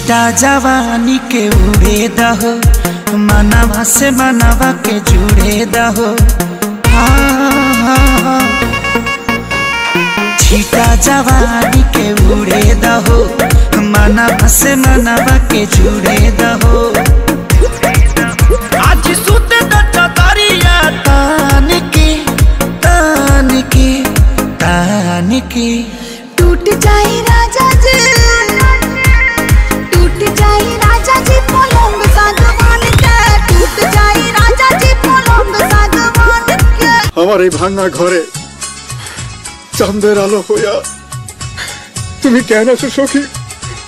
छीटा जवानी के उड़े दहो, मनवा से मनवा के जुड़े दहो। छीटा जवानी के उड़े दहो, मनवा से मनवा के जुड़े दहो। आज सुते दरिया तान की तान की तान की। टूट जाए राजा जी, टूट जाए राजा जी पलंग सागवान के, टूट जाए राजा जी पलंग सागवान के। আমার এই ভাঙা ঘরে চাঁদের আলো হইয়া তুমি কেন আছো সখী?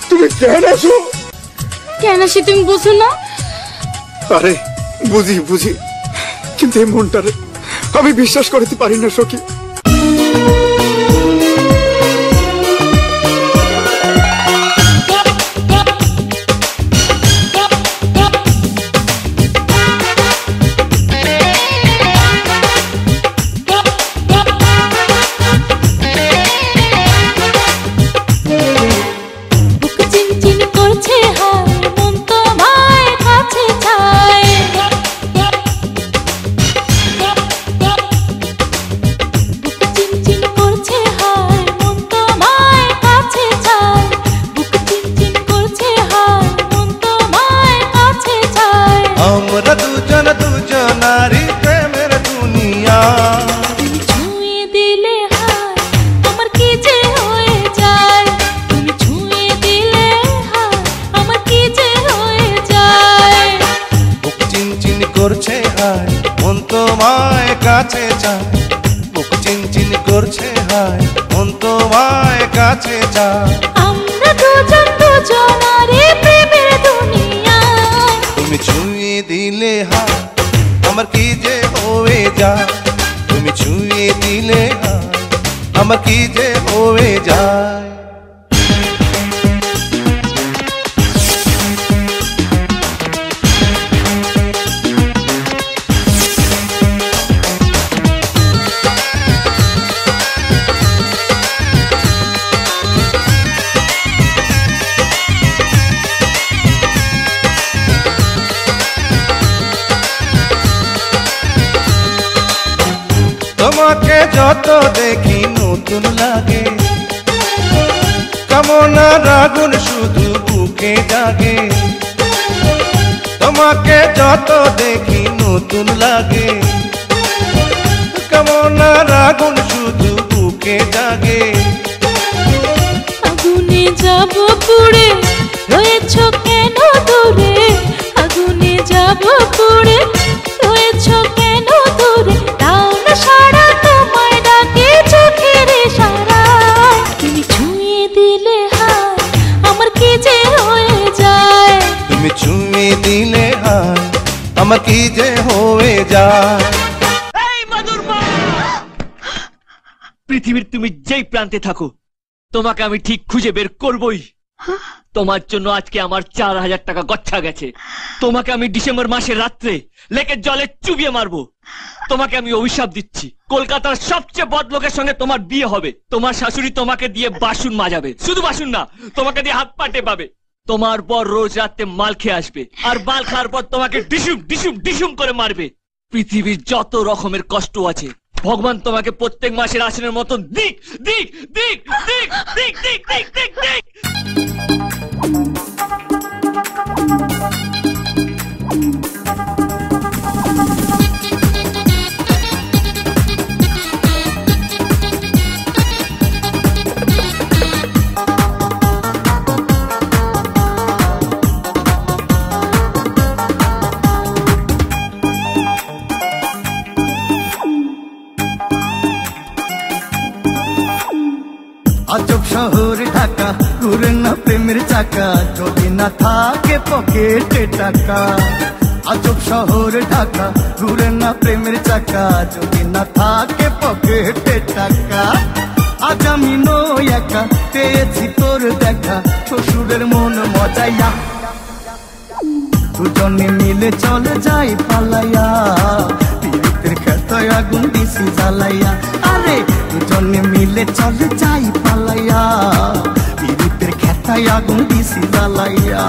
তুমি কেন আছো? কেন আসি তুমি বুঝো না? আরে বুঝি বুঝি, কিন্তু এই মনটারে আমি বিশ্বাস করতে পারি না সখী। আমরা দুজন দুজনারই প্রেমের দুনিয়া। তুমি ছুঁয়ে দিলে হায় আমার কি যে হয়ে যায়, তুমি ছুঁয়ে দিলে হায় আমার কি যে হয়ে যায়। বুক চিনচিন করছে হায় মন তোমায় কাছে চায়, বুক চিনচিন করছে হায় মন তোমায় কাছে চায়। আমরা দুজন দুজনারই প্রেমের দুনিয়া। তুমি ছুঁয়ে দিলে হায় আমার কি যে হয়ে যায়, তুমি ছুঁয়ে দিলে হায় আমার কি যে হয়ে যায়। তোমাকে যত দেখি নতুন লাগে, কামনার আগুন শুধু বুকে জাগে। তোমাকে যত দেখি নতুন লাগে, কামনার আগুন শুধু বুকে জাগে। আগুনে যাব পুড়ে রয়েছ কেন দূরে, আগুনে যাব পুড়ে রয়েছ কেন দূরে। দাও না সারা তোমায় ডাকে চোখের ইশারায়, তুমি ছুঁয়ে দিলে হায় আমার কি যে হয়ে যায়। তুমি ছুঁয়ে দিলে হায় আমার কি যে হয়ে যায়। পৃথিবীর তুমি যেই প্রান্তে থাকো তোমাকে আমি ঠিক খুঁজে বের করবই। তোমার জন্য আজকে আমার 4000 টাকা গচ্ছা গেছে। তোমাকে আমি ডিসেম্বর মাসের রাত্রে লেকের জলে চুবিয়ে মারবো। তোমাকে আমি অভিশাপ দিচ্ছি, কলকাতার সবচেয়ে বদ লোকের সঙ্গে তোমার বিয়ে হবে। তোমার শাশুড়ি তোমাকে দিয়ে বাসন মাজাবে, শুধু বাসন না, তোমাকে দিয়ে হাত পা টেপাবে। তোমার পর রোজ রাতে মাল খেয়ে আসবে, আর মাল খাওয়ার পর তোমাকে ডিসুম ডিসুম ডিসুম করে মারবে। পৃথিবীর যত রকমের কষ্ট আছে ভগবান তোমাকে প্রত্যেক মাসের আসনের মতন দিক দিক দিক দিক দিক দিক দিক দিক দিক। আজব শহর ঢাকা, ঘুরে না প্রেমের চাকা, যদি না থাকে পকেটে টাকা। আজব শহর ঢাকা, ঘুরে না প্রেমের চাকা, যদি না থাকে পকেটে টাকা। আজ আমি নই একা, পেয়েছি তোর দেখা, শ্বশুরের মন মজাইয়া। দুজনে মিলে চলে যাই পালাইয়া, পীড়িতের খেতায় আগুন দিছি জ্বালাইয়া। আরে দুজনে মিলে চলে যাই পালাইয়া, পীড়িতের খেতায় আগুন দিছি জ্বালাইয়া।